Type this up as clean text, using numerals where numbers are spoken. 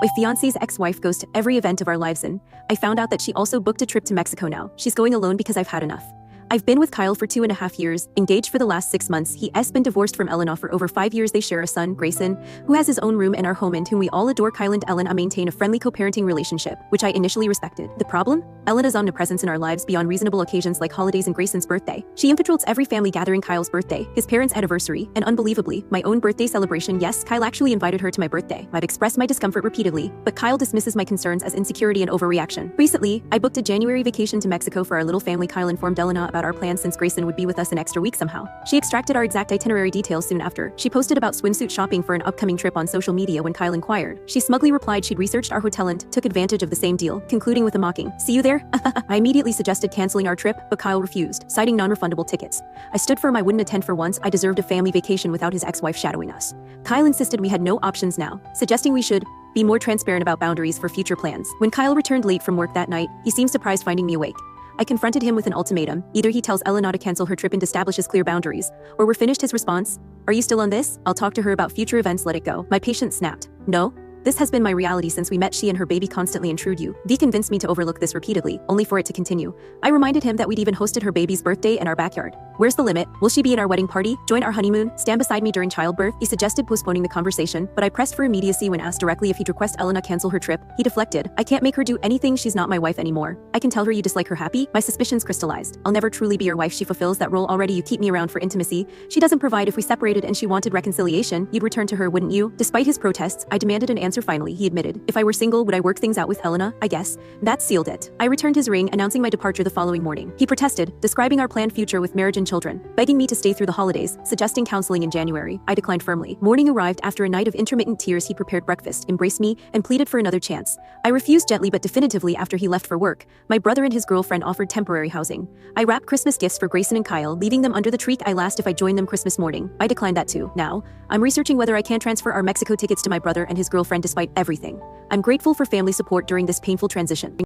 My fiance's ex-wife goes to every event of our lives and I found out that she also booked a trip to Mexico now. She's going alone because I've had enough. I've been with Kyle for 2.5 years, engaged for the last 6 months. He's been divorced from Elena for over 5 years. They share a son, Grayson, who has his own room in our home and whom we all adore. Kyle and Elena maintain a friendly co-parenting relationship, which I initially respected. The problem? Elena's omnipresence in our lives beyond reasonable occasions like holidays and Grayson's birthday. She infiltrates every family gathering: Kyle's birthday, his parents' anniversary, and unbelievably, my own birthday celebration. Yes, Kyle actually invited her to my birthday. I've expressed my discomfort repeatedly, but Kyle dismisses my concerns as insecurity and overreaction. Recently, I booked a January vacation to Mexico for our little family. Kyle informed Elena about our plans since Grayson would be with us an extra week somehow. She extracted our exact itinerary details soon after. She posted about swimsuit shopping for an upcoming trip on social media when Kyle inquired. She smugly replied she'd researched our hotel and took advantage of the same deal, concluding with a mocking, "See you there?" I immediately suggested canceling our trip, but Kyle refused, citing non-refundable tickets. I stood firm I wouldn't attend for once. I deserved a family vacation without his ex-wife shadowing us. Kyle insisted we had no options now, suggesting we should be more transparent about boundaries for future plans. When Kyle returned late from work that night, he seemed surprised finding me awake. I confronted him with an ultimatum. Either he tells Elena to cancel her trip and establishes clear boundaries, or we're finished. His response: "Are you still on this? I'll talk to her about future events, let it go." My patience snapped. "No. This has been my reality since we met. She and her baby constantly intrude you." V convinced me to overlook this repeatedly, only for it to continue. I reminded him that we'd even hosted her baby's birthday in our backyard. "Where's the limit? Will she be at our wedding party? Join our honeymoon? Stand beside me during childbirth?" He suggested postponing the conversation, but I pressed for immediacy. When asked directly if he'd request Elena cancel her trip, he deflected. "I can't make her do anything. She's not my wife anymore. I can tell her you dislike her happy." My suspicions crystallized. "I'll never truly be your wife. She fulfills that role already. You keep me around for intimacy. She doesn't provide. If we separated and she wanted reconciliation, you'd return to her, wouldn't you?" Despite his protests, I demanded an answer. Finally, he admitted, "If I were single, would I work things out with Elena? I guess." That sealed it. I returned his ring, announcing my departure the following morning. He protested, describing our planned future with marriage and children, begging me to stay through the holidays, suggesting counseling in January. I declined firmly. Morning arrived. After a night of intermittent tears, he prepared breakfast, embraced me, and pleaded for another chance. I refused gently but definitively. After he left for work, my brother and his girlfriend offered temporary housing. I wrapped Christmas gifts for Grayson and Kyle, leaving them under the tree. I asked if I joined them Christmas morning. I declined that too. Now, I'm researching whether I can transfer our Mexico tickets to my brother and his girlfriend. Despite everything, I'm grateful for family support during this painful transition.